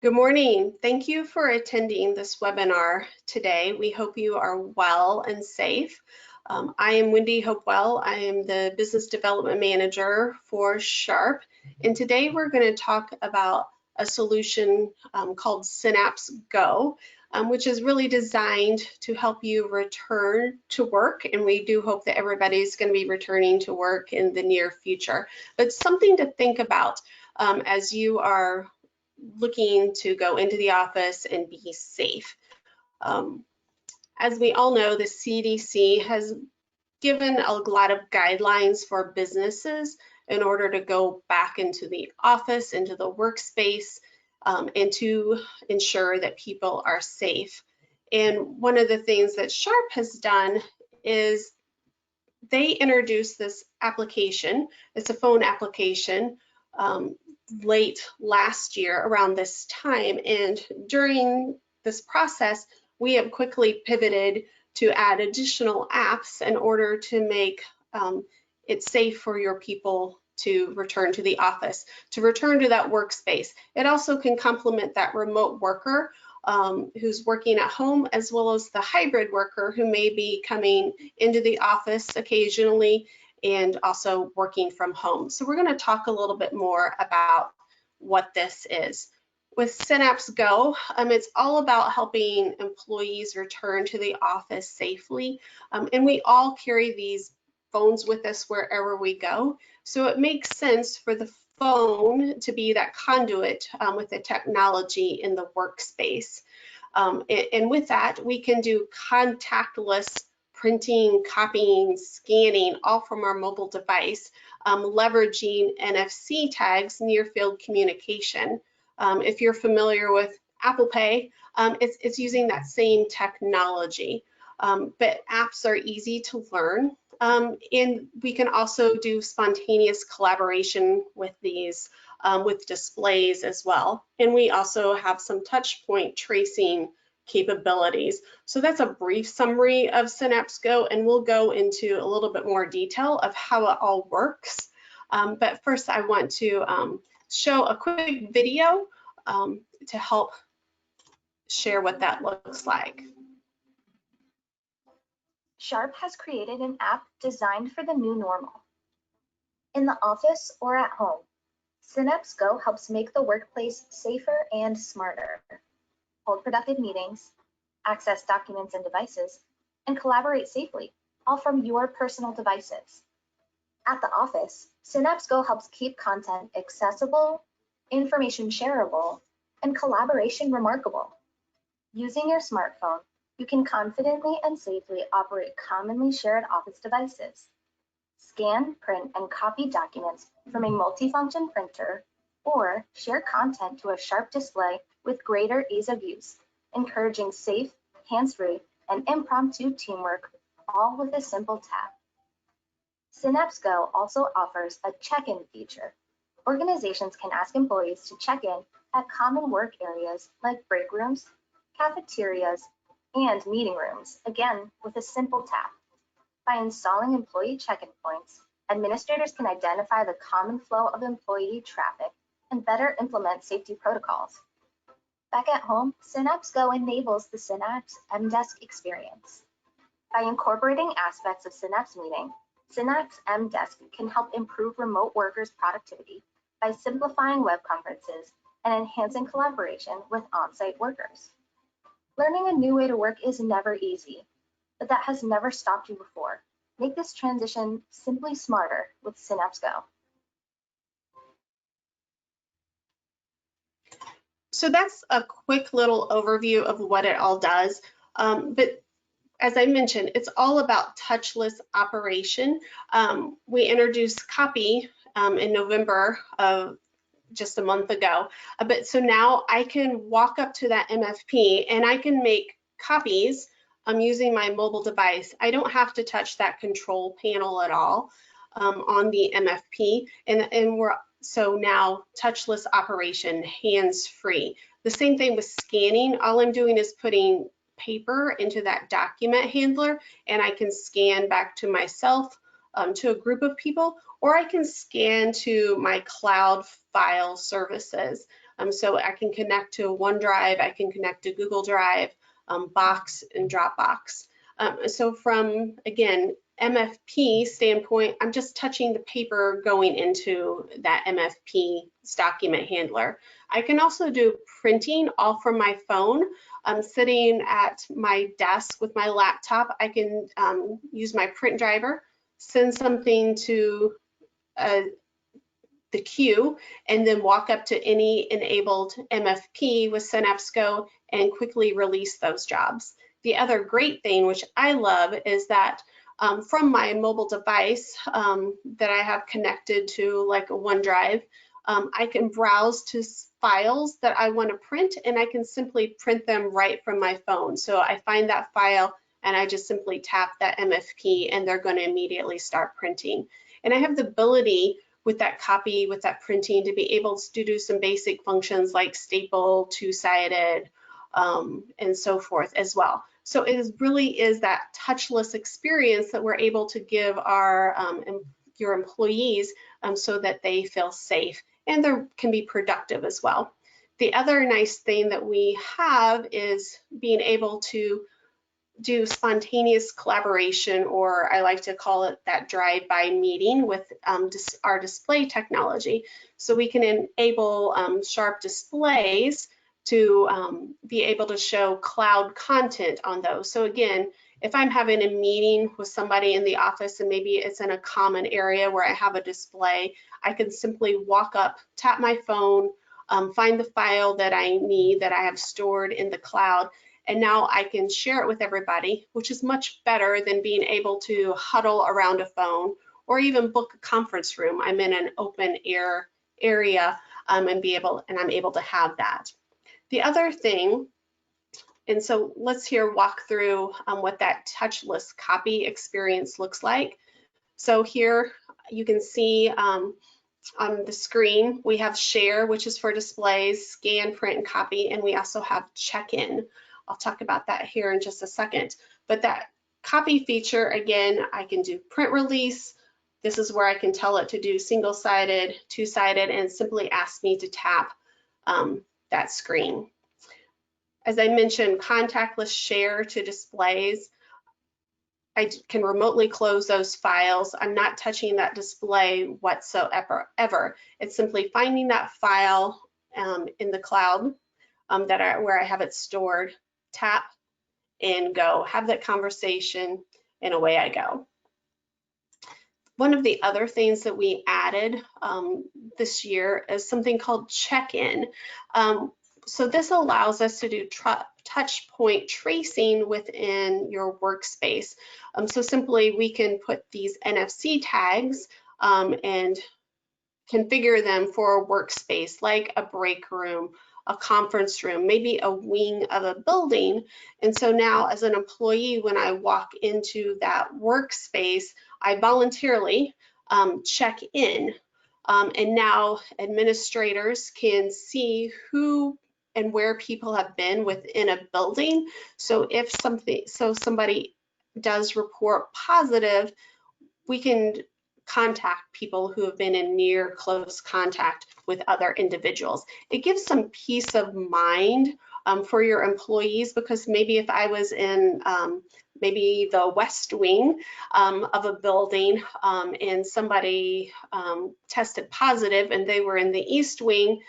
Good morning. Thank you for attending this webinar today. We hope you are well and safe. I am Wendi Hopewell. I am the Business Development Manager for Sharp. And today we're going to talk about a solution called Synappx Go, which is really designed to help you return to work. And we do hope that everybody's going to be returning to work in the near future. But something to think about as you are looking to go into the office and be safe. As we all know, the CDC has given a lot of guidelines for businesses in order to go back into the office, into the workspace, and to ensure that people are safe. And one of the things that Sharp has done is they introduced this application. It's a phone application late last year around this time, and during this process we have quickly pivoted to add additional apps in order to make it safe for your people to return to the office, to return to that workspace. It also can complement that remote worker who's working at home, as well as the hybrid worker who may be coming into the office occasionally and also working from home. So we're going to talk a little bit more about what this is. With Synappx Go, it's all about helping employees return to the office safely. And we all carry these phones with us wherever we go. So it makes sense for the phone to be that conduit with the technology in the workspace. And with that, we can do contactless printing, copying, scanning, all from our mobile device, leveraging NFC tags, near field communication. If you're familiar with Apple Pay, it's using that same technology. But apps are easy to learn. And we can also do spontaneous collaboration with these, with displays as well. And we also have some touch point tracing capabilities. So that's a brief summary of Synappx Go, and we'll go into a little bit more detail of how it all works. But first I want to show a quick video to help share what that looks like. Sharp has created an app designed for the new normal. In the office or at home, Synappx Go helps make the workplace safer and smarter. Hold productive meetings, access documents and devices, and collaborate safely, all from your personal devices. At the office, Synappx Go helps keep content accessible, information shareable, and collaboration remarkable. Using your smartphone, you can confidently and safely operate commonly shared office devices. Scan, print, and copy documents from a multifunction printer, or share content to a Sharp display with greater ease of use, encouraging safe, hands-free, and impromptu teamwork, all with a simple tap. Synappx Go also offers a check-in feature. Organizations can ask employees to check in at common work areas like break rooms, cafeterias, and meeting rooms, again with a simple tap. By installing employee check-in points, administrators can identify the common flow of employee traffic and better implement safety protocols. Back at home, Synappx Go enables the Synappx mDesk experience. By incorporating aspects of Synappx Meeting, Synappx mDesk can help improve remote workers' productivity by simplifying web conferences and enhancing collaboration with on-site workers. Learning a new way to work is never easy, but that has never stopped you before. Make this transition simply smarter with Synappx Go. So that's a quick little overview of what it all does. But as I mentioned, it's all about touchless operation. We introduced copy in November of just a month ago. But so now I can walk up to that MFP and I can make copies using my mobile device. I don't have to touch that control panel at all on the MFP. And we're so now touchless operation, hands-free. The same thing with scanning. All I'm doing is putting paper into that document handler, and I can scan back to myself to a group of people, or I can scan to my cloud file services. So I can connect to OneDrive, I can connect to Google Drive, Box, and Dropbox. So from, again, MFP standpoint, I'm just touching the paper going into that MFP document handler. I can also do printing all from my phone. I'm sitting at my desk with my laptop. I can use my print driver, send something to the queue, and then walk up to any enabled MFP with Synappx Go and quickly release those jobs. The other great thing, which I love, is that from my mobile device that I have connected to like a OneDrive, I can browse to files that I want to print, and I can simply print them right from my phone. So I find that file and I just simply tap that MFP and they're going to immediately start printing. And I have the ability with that copy, with that printing, to be able to do some basic functions like staple, two-sided, and so forth as well. So it really is that touchless experience that we're able to give our your employees so that they feel safe and they can be productive as well. The other nice thing that we have is being able to do spontaneous collaboration, or I like to call it that drive-by meeting with our display technology. So we can enable sharp displays to be able to show cloud content on those. So again, if I'm having a meeting with somebody in the office and maybe it's in a common area where I have a display, I can simply walk up, tap my phone, find the file that I need that I have stored in the cloud, and now I can share it with everybody, which is much better than being able to huddle around a phone or even book a conference room. I'm in an open air area and I'm able to have that. The other thing, and so let's here walk through what that touchless copy experience looks like. So here you can see on the screen, we have share, which is for displays, scan, print, and copy, and we also have check-in. I'll talk about that here in just a second. But that copy feature, again, I can do print release. This is where I can tell it to do single-sided, two-sided, and simply ask me to tap that screen. As I mentioned, contactless share to displays. I can remotely close those files. I'm not touching that display whatsoever. It's simply finding that file in the cloud where I have it stored, tap and go, have that conversation, and away I go. One of the other things that we added this year is something called check-in. So this allows us to do touch point tracing within your workspace. So simply we can put these NFC tags and configure them for a workspace like a break room, a conference room, maybe a wing of a building. And so now as an employee, when I walk into that workspace, I voluntarily check in. And now administrators can see who and where people have been within a building. So if somebody does report positive, we can contact people who have been in near close contact with other individuals. It gives some peace of mind for your employees, because maybe if I was in maybe the west wing of a building and somebody tested positive and they were in the east wing,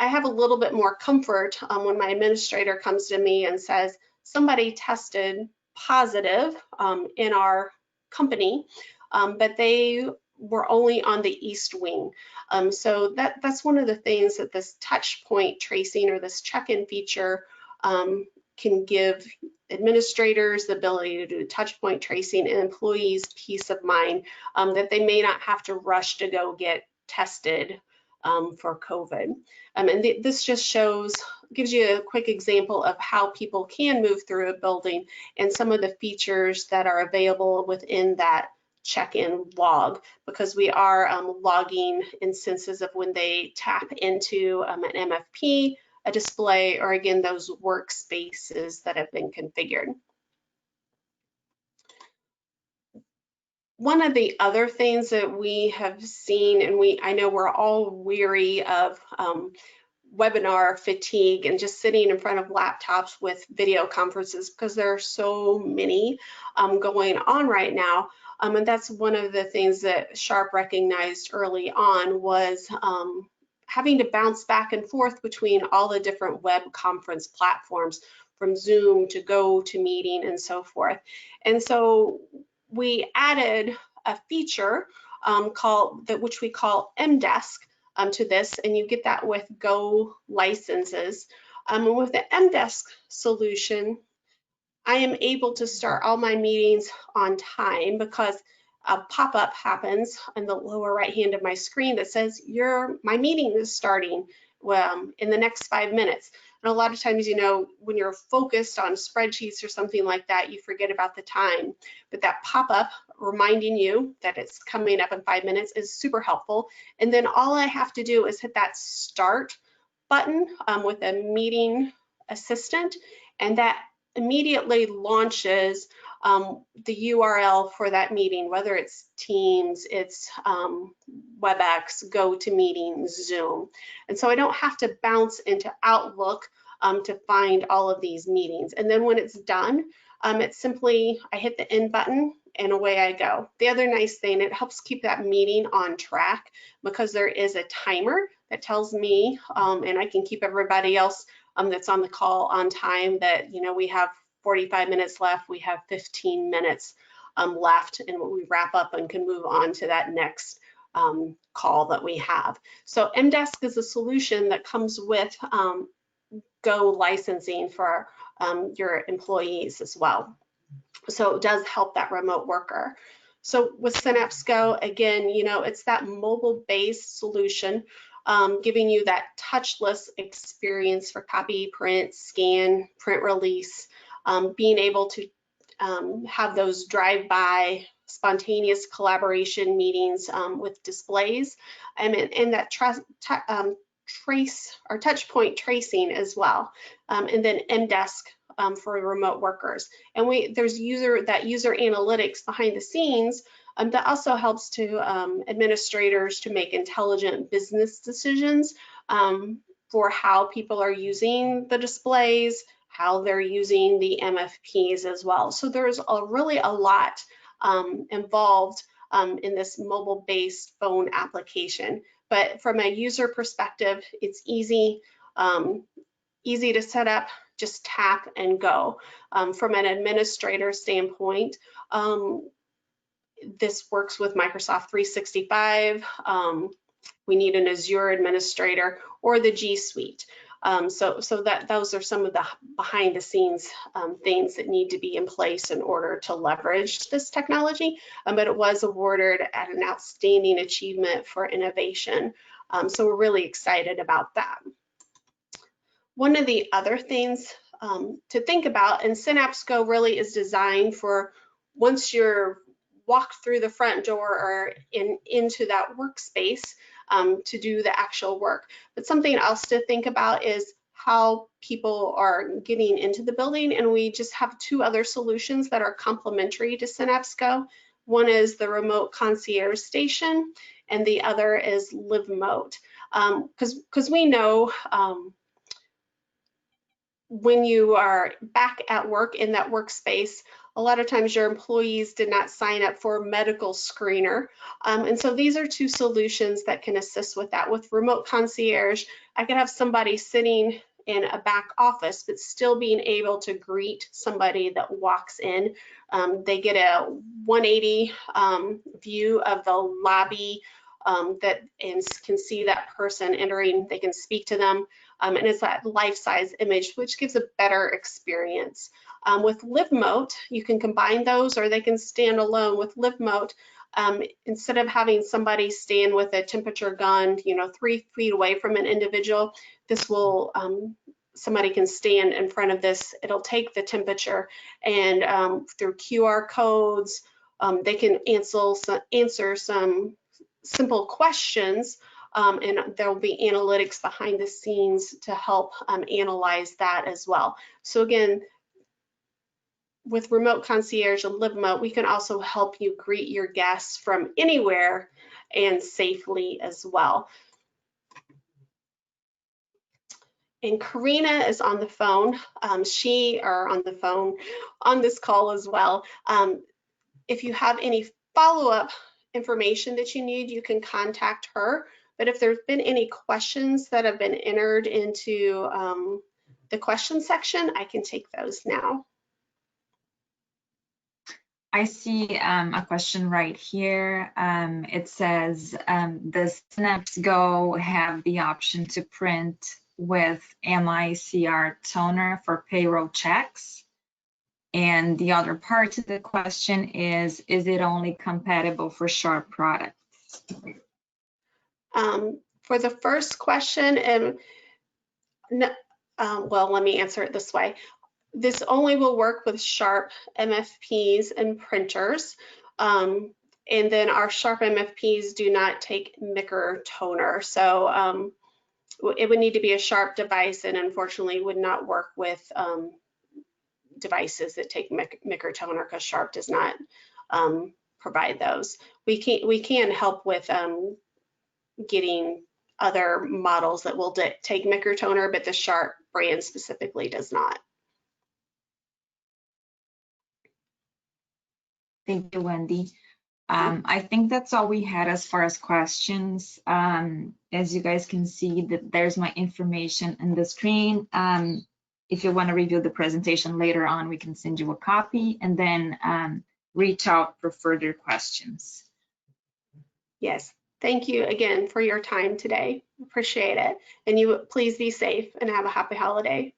I have a little bit more comfort when my administrator comes to me and says, somebody tested positive in our company, but they were only on the east wing. So that's one of the things that this touch point tracing or this check-in feature can give administrators the ability to do touch point tracing and employees peace of mind that they may not have to rush to go get tested for COVID. And this just gives you a quick example of how people can move through a building and some of the features that are available within that check-in log, because we are logging instances of when they tap into an MFP, a display, or again, those workspaces that have been configured. One of the other things that we have seen, and I know we're all weary of webinar fatigue and just sitting in front of laptops with video conferences because there are so many going on right now. And that's one of the things that Sharp recognized early on was having to bounce back and forth between all the different web conference platforms, from Zoom to GoToMeeting and so forth. And so we added a feature which we call mDesk to this, and you get that with Go licenses. And with the mDesk solution, I am able to start all my meetings on time because a pop-up happens in the lower right hand of my screen that says my meeting is starting in the next 5 minutes. And a lot of times, you know, when you're focused on spreadsheets or something like that, you forget about the time. But that pop-up reminding you that it's coming up in 5 minutes is super helpful. And then all I have to do is hit that start button with a meeting assistant, and that immediately launches the URL for that meeting, whether it's Teams, it's WebEx, GoToMeeting, Zoom. And so I don't have to bounce into Outlook to find all of these meetings. And then when it's done, it's simply, I hit the end button and away I go. The other nice thing, it helps keep that meeting on track because there is a timer that tells me, and I can keep everybody else that's on the call on time, that, you know, we have 45 minutes left, we have 15 minutes left, and we wrap up and can move on to that next call that we have. So mDesk is a solution that comes with Go licensing for your employees as well. So it does help that remote worker. So with Synappx Go, again, you know, it's that mobile-based solution, giving you that touchless experience for copy, print, scan, print release, being able to have those drive-by spontaneous collaboration meetings with displays, and that trace or touch point tracing as well, and then mDesk for remote workers. And there's user analytics behind the scenes that also helps to administrators to make intelligent business decisions for how people are using the displays, how they're using the MFPs as well. So there's really a lot involved in this mobile-based phone application. But from a user perspective, it's easy, easy to set up, just tap and go. From an administrator standpoint, this works with Microsoft 365. We need an Azure administrator or the G Suite. So those are some of the behind the scenes things that need to be in place in order to leverage this technology. But it was awarded at an outstanding achievement for innovation. So we're really excited about that. One of the other things to think about, and Synappx Go really is designed for once you're walked through the front door or into that workspace to do the actual work. But something else to think about is how people are getting into the building, and we just have two other solutions that are complementary to Synappx Go. One is the remote concierge station, and the other is LiveMote. Because we know when you are back at work in that workspace, a lot of times your employees did not sign up for a medical screener. And so these are two solutions that can assist with that. With remote concierge, I could have somebody sitting in a back office, but still being able to greet somebody that walks in. They get a 180 view of the lobby and can see that person entering. They can speak to them. And it's that life-size image, which gives a better experience. With LiveMote, you can combine those, or they can stand alone. With LiveMote, instead of having somebody stand with a temperature gun, 3 feet away from an individual, this will, somebody can stand in front of this. It'll take the temperature, and through QR codes, they can answer some simple questions. And there will be analytics behind the scenes to help analyze that as well. So again, with Remote Concierge and Live Remote, we can also help you greet your guests from anywhere and safely as well. And Karina is on the phone. She are on the phone on this call as well. If you have any follow-up information that you need, you can contact her. But if there's been any questions that have been entered into the question section, I can take those now. I see a question right here. It says, does Synappx Go have the option to print with MICR toner for payroll checks? And the other part of the question is it only compatible for Sharp products? For the first question, well, let me answer it this way. This only will work with Sharp MFPs and printers. And then our Sharp MFPs do not take Micker toner. So it would need to be a Sharp device, and unfortunately would not work with devices that take Micker toner, because Sharp does not provide those. We can help with getting other models that will take Micker toner, but the Sharp brand specifically does not. Thank you, Wendy. I think that's all we had as far as questions. As you guys can see, that there's my information in the screen. If you want to review the presentation later on, we can send you a copy, and then reach out for further questions. Yes, thank you again for your time today. Appreciate it. And you please be safe and have a happy holiday.